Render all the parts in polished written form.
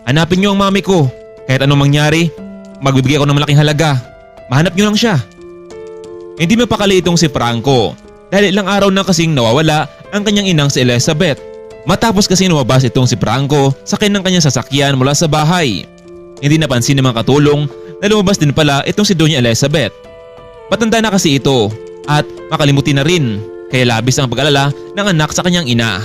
Hanapin niyo ang mami ko. Kahit anong mangyari, magbibigay ako ng malaking halaga. Mahanap niyo lang siya. Hindi mapakali itong si Franco dahil ilang araw na kasing nawawala ang kanyang inang si Elizabeth. Matapos kasi lumabas itong si Franco sa ng kanyang sasakyan mula sa bahay. Hindi napansin ng mga katulong na lumabas din pala itong si Doña Elizabeth. Matanda na kasi ito at makalimutin na rin kaya labis ang pag-alala ng anak sa kanyang ina.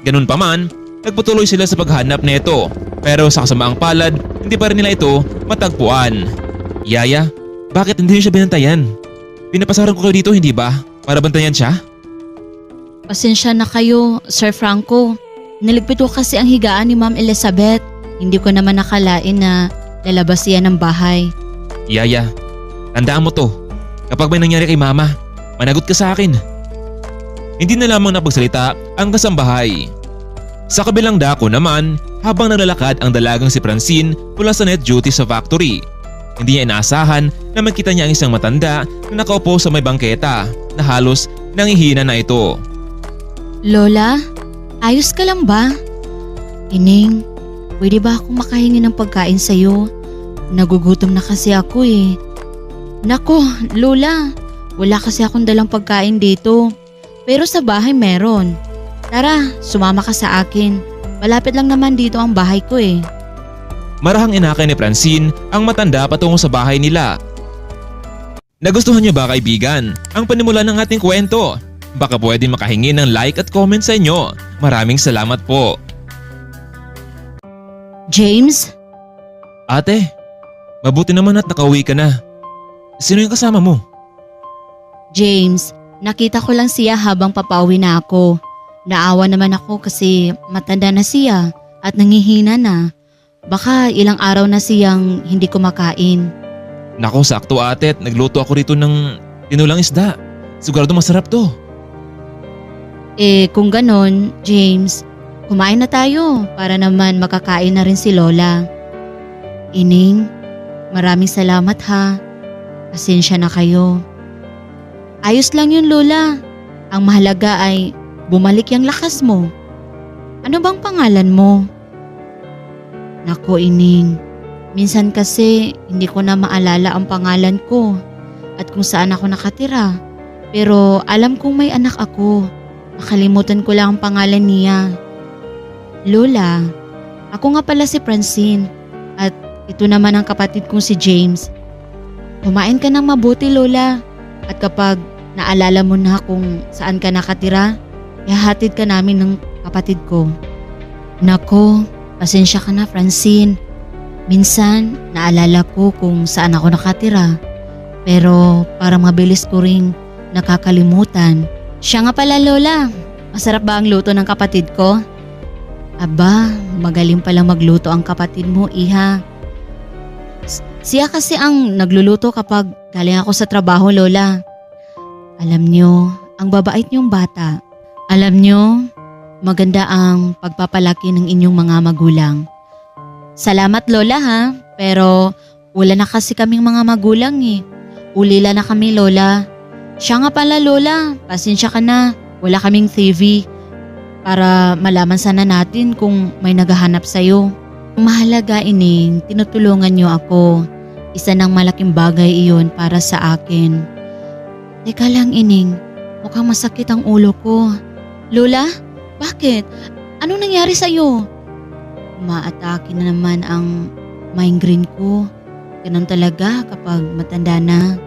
Ganun pa man, nagpatuloy sila sa paghanap nito pero sa kasamaang palad hindi pa rin nila ito matagpuan. Yaya, bakit hindi niyo siya binantayan? Pinapasaran ko kayo dito hindi ba? Para bantayan siya? Pasensya na kayo, Sir Franco. Naligpit ko kasi ang higaan ni Ma'am Elizabeth. Hindi ko naman nakalain na lalabas siya ng bahay. Yaya, tandaan mo to. Kapag may nangyari kay mama, managot ka sa akin. Hindi na lamang napagsalita ang kasambahay. Sa kabilang dako naman, habang naglalakad ang dalagang si Francine mula sa net duty sa factory, hindi niya inaasahan na makita niya ang isang matanda na nakaupo sa may bangketa na halos nangihina na ito. Lola, ayos ka lang ba? Ining, pwede ba ako makahingi ng pagkain sa'yo? Nagugutom na kasi ako eh. Nako, Lola, wala kasi akong dalang pagkain dito. Pero sa bahay meron. Tara, sumama ka sa akin. Malapit lang naman dito ang bahay ko eh. Marahang inakay ni Francine ang matanda patungo sa bahay nila. Nagustuhan niyo ba kaibigan ang panimula ng ating kwento? Baka pwede makahingi ng like at comment sa inyo. Maraming salamat po. James? Ate, mabuti naman at nakauwi ka na. Sino yung kasama mo? James, nakita ko lang siya habang papauwi na ako. Naawa naman ako kasi matanda na siya at nangihina na. Baka ilang araw na siyang hindi kumakain. Nako, sakto ate at nagluto ako rito ng tinulang isda. Sigurado masarap to. Kung ganon, James, kumain na tayo para naman makakain na rin si Lola. Ining, maraming salamat ha. Pasensya na kayo. Ayos lang yun, Lola. Ang mahalaga ay bumalik yung lakas mo. Ano bang pangalan mo? Nako, Ining. Minsan kasi hindi ko na maalala ang pangalan ko at kung saan ako nakatira. Pero alam kong may anak ako. Nakalimutan ko lang ang pangalan niya. Lola, ako nga pala si Francine at ito naman ang kapatid kong si James. Kumain ka ng mabuti, Lola. At kapag naalala mo na kung saan ka nakatira, ihahatid ka namin ng kapatid ko. Nako, pasensya ka na, Francine. Minsan, naalala ko kung saan ako nakatira. Pero parang mabilis ko ring nakakalimutan. Siya nga pala, Lola. Masarap ba ang luto ng kapatid ko? Aba, magaling pala magluto ang kapatid mo, Iha. Siya kasi ang nagluluto kapag galing ako sa trabaho, Lola. Alam nyo, ang babait niyong bata. Alam nyo, maganda ang pagpapalaki ng inyong mga magulang. Salamat, Lola ha, pero wala na kasi kaming mga magulang eh. Ulila na kami, Lola. Siya nga pala, Lola, pasensya ka na. Wala kaming TV para malaman sana natin kung may naghahanap sa'yo. Ang mahalaga, Ining, tinutulungan niyo ako. Isa ng malaking bagay iyon para sa akin. Teka lang, Ining, mukhang masakit ang ulo ko. Lola, bakit? Anong nangyari sa'yo? Maatake na naman ang migraine ko. Ganun talaga kapag matanda na.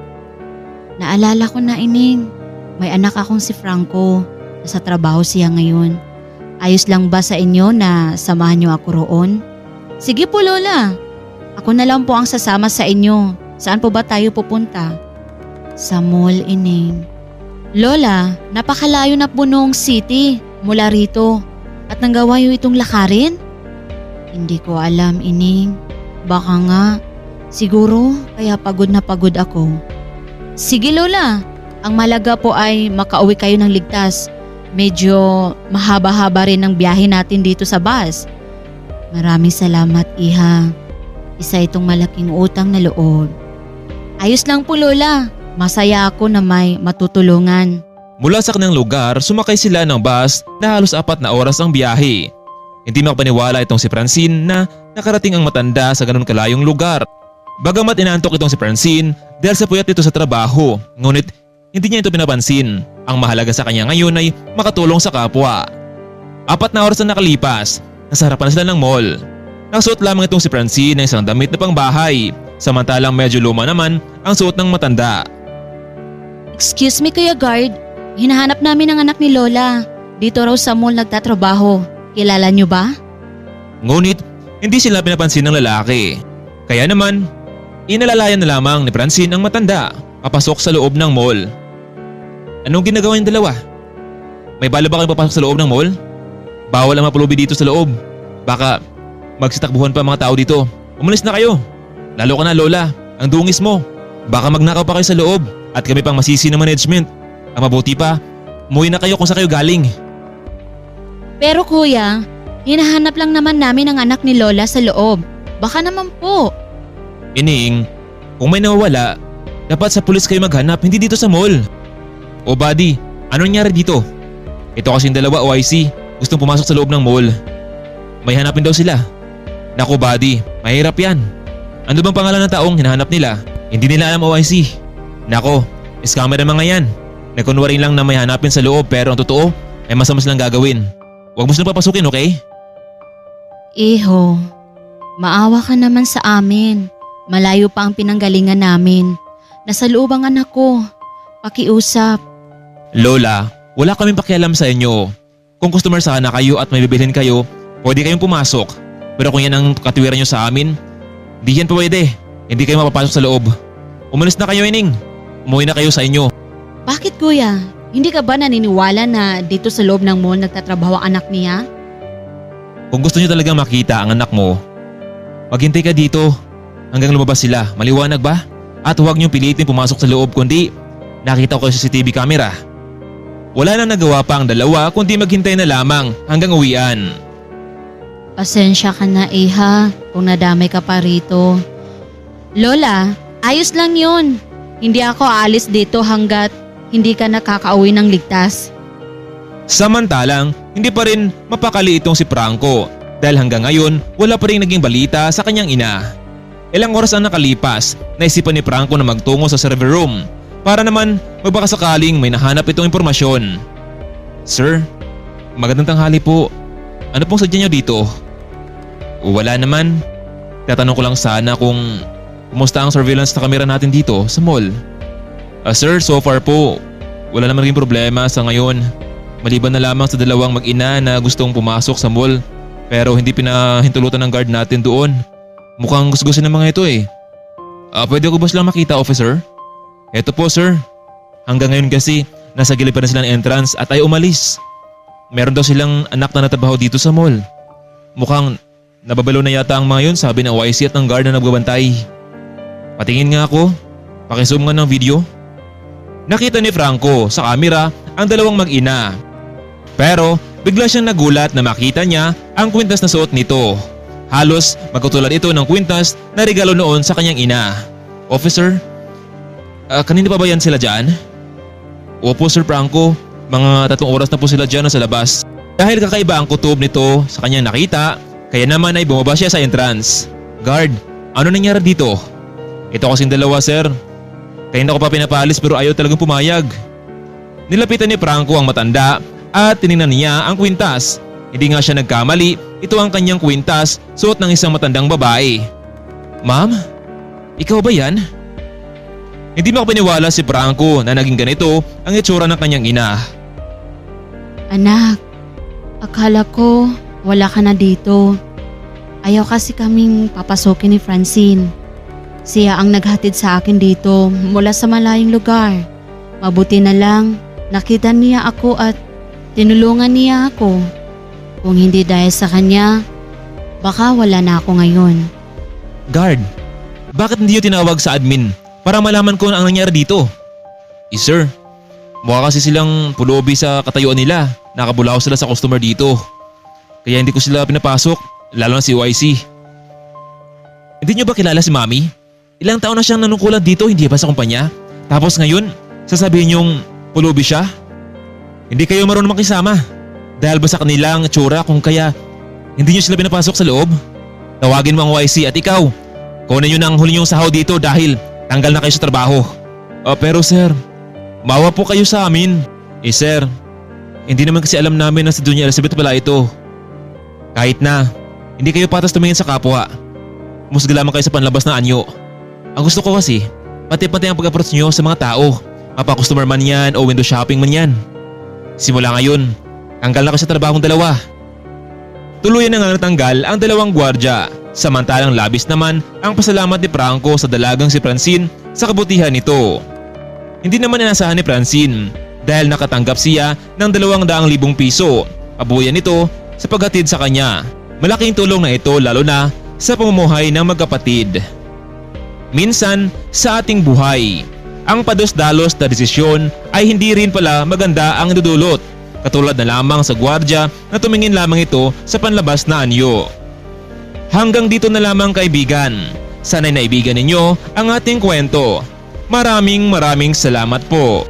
Naalala ko na, Ining, may anak akong si Franco. Nasa trabaho siya ngayon. Ayos lang ba sa inyo na samahan niyo ako roon? Sige po, Lola. Ako na lang po ang sasama sa inyo. Saan po ba tayo pupunta? Sa mall, Ining. Lola, napakalayo na po noong city mula rito. At nanggawa niyo itong lakarin? Hindi ko alam, Ining. Baka nga, siguro kaya pagod na pagod ako. Sige, Lola. Ang malaga po ay makauwi kayo ng ligtas. Medyo mahaba-haba rin ang biyahe natin dito sa bus. Maraming salamat, Iha. Isa itong malaking utang na loob. Ayos lang po, Lola. Masaya ako na may matutulungan. Mula sa kanilang lugar, sumakay sila ng bus na halos 4 na oras ang biyahe. Hindi makapaniwala itong si Francine na nakarating ang matanda sa ganun kalayong lugar. Bagamat inaantok itong si Francine dahil sa puyat nito sa trabaho, ngunit hindi niya ito pinapansin. Ang mahalaga sa kanya ngayon ay makatulong sa kapwa. 4 na oras na nakalipas, nasa harapan na sila ng mall. Nakasuot lamang itong si Francine ng isang damit na pangbahay, samantalang medyo luma naman ang suot ng matanda. Excuse me Kuya Guard, hinahanap namin ang anak ni Lola. Dito raw sa mall nagtatrabaho. Kilala niyo ba? Ngunit hindi sila pinapansin ng lalaki. Kaya naman, inalalayan na lamang ni Francine ang matanda papasok sa loob ng mall. Anong ginagawa yung dalawa? May bala ba kayong papasok sa loob ng mall? Bawal ang mapulubi dito sa loob. Baka magsitakbuhan pa mga tao dito. Umalis na kayo. Lalo ka na Lola, ang dungis mo. Baka magnakaw pa kayo sa loob at kami pang masisi ng management. Ang mabuti pa, umuwi na kayo kung saan kayo galing. Pero kuya, hinahanap lang naman namin ang anak ni Lola sa loob. Baka naman po. Ining, kung may nawawala, dapat sa pulis kayo maghanap, hindi dito sa mall. O buddy, ano nangyari dito? Ito kasing dalawa OIC, gustong pumasok sa loob ng mall. May hanapin daw sila. Naku buddy, mahirap yan. Ano bang pangalan ng taong hinahanap nila? Hindi nila alam OIC. Nako, scammer ang mga yan. Nagkunwari lang na may hanapin sa loob pero ang totoo ay masama silang gagawin. Huwag mo silang papasukin, okay? Iho, maawa ka naman sa amin. Malayo pa ang pinanggalingan namin. Nasa loob ang anak ko. Pakiusap. Lola, wala kaming pakialam sa inyo. Kung customer sana kayo at may bibilhin kayo, pwede kayong pumasok. Pero kung yan ang katwiran nyo sa amin, di yan pwede. Hindi kayo mapapasok sa loob. Umalis na kayo, Ining. Umuwi na kayo sa inyo. Bakit kuya? Hindi ka ba naniniwala na dito sa loob ng mall nagtatrabaho ang anak niya? Kung gusto nyo talagang makita ang anak mo, maghintay ka dito hanggang lumabas sila. Maliwanag ba? At huwag nyo pilitin pumasok sa loob kundi nakita ko sa CCTV camera. Wala nang nagawa pa ang dalawa kundi maghintay na lamang hanggang uwian. Pasensya ka na Iha kung nadamay ka pa rito. Lola, ayos lang yun. Hindi ako aalis dito hanggat hindi ka nakakauwi ng ligtas. Samantalang, hindi pa rin mapakali itong si Franco dahil hanggang ngayon wala pa rin naging balita sa kanyang ina. Ilang oras ang nakalipas, naisipan ni Franco na magtungo sa server room para naman magbakasakaling may nahanap itong impormasyon. Sir, magandang tanghali po. Ano pong sadya niyo dito? Wala naman. Tatanong ko lang sana kung kumusta ang surveillance na kamera natin dito sa mall. Sir, so far po, wala naman naging problema sa ngayon. Maliban na lamang sa dalawang mag-ina na gustong pumasok sa mall pero hindi pinahintulutan ng guard natin doon. Mukhang gusto-gusto ng mga ito eh. Pwede ko ba silang makita, officer? Eto po sir. Hanggang ngayon kasi nasa gilid pa na sila ng entrance at ay umalis. Meron daw silang anak na natabaho dito sa mall. Mukhang nababalo na yata ang mga yun, sabi ng OIC at ng guard na nagbabantay. Patingin nga ako. Pakizoom nga ng video. Nakita ni Franco sa camera ang dalawang mag-ina. Pero bigla siyang nagulat na makita niya ang kwintas na suot nito. Halos magkatulad ito ng kwintas na regalo noon sa kanyang ina. Officer, kanina pa ba yan sila dyan? Opo Sir Franco, mga 3 oras na po sila dyan sa labas. Dahil kakaiba ang kutob nito sa kanyang nakita, kaya naman ay bumaba siya sa entrance. Guard, ano nangyari dito? Ito kasing dalawa sir. Kanina ko pa pinapalis pero ayaw talagang pumayag. Nilapitan ni Franco ang matanda at tiningnan niya ang kwintas. Hindi nga siya nagkamali, ito ang kanyang kwintas suot ng isang matandang babae. Ma'am, ikaw ba yan? Hindi makapaniwala si Franco na naging ganito ang itsura ng kanyang ina. Anak, akala ko wala ka na dito. Ayaw kasi kaming papasukin ni Francine. Siya ang naghatid sa akin dito mula sa malayong lugar. Mabuti na lang, nakita niya ako at tinulungan niya ako. Kung hindi dahil sa kanya, baka wala na ako ngayon. Guard, bakit hindi niyo tinawag sa admin para malaman ko ang nangyari dito? Sir, mukha kasi silang pulubi sa katayuan nila. Nakabulaw sila sa customer dito. Kaya hindi ko sila pinapasok, lalo na si YC. Hindi niyo ba kilala si Mami? Ilang taon na siyang nanungkulan dito, hindi ba sa kumpanya? Tapos ngayon, sasabihin niyong pulubi siya? Hindi kayo marunong makisama. Dahil ba sa kanilang tsura kung kaya Hindi niyo sila pinapasok sa loob? Tawagin mo ang YC at ikaw. Kunin niyo na ang huli niyong sahod dito dahil tanggal na kayo sa trabaho. Pero sir, maawa po kayo sa amin. Sir, hindi naman kasi alam namin na si Doña Elizabeth pala ito. Kahit na, hindi kayo patas tumingin sa kapwa. Musga lamang kayo sa panlabas na anyo. Ang gusto ko kasi, pati-pati ang pag-approach niyo sa mga tao. Mapa-customer man yan o window shopping man yan. Simula ngayon, tanggal na kayo sa trabahong dalawa. Tuluyan na nga natanggal ang dalawang gwardya. Samantalang labis naman ang pasalamat ni Franco sa dalagang si Francine sa kabutihan nito. Hindi naman inasahan ni Francine dahil nakatanggap siya ng 200,000 piso. Pabuyan nito sa paghatid sa kanya. Malaking tulong na ito lalo na sa pamumuhay ng magkapatid. Minsan sa ating buhay, ang pados-dalos na desisyon ay hindi rin pala maganda ang idudulot. Katulad na lamang sa gwardya na tumingin lamang ito sa panlabas na anyo. Hanggang dito na lamang kaibigan. Sana'y naibigan ninyo ang ating kwento. Maraming salamat po.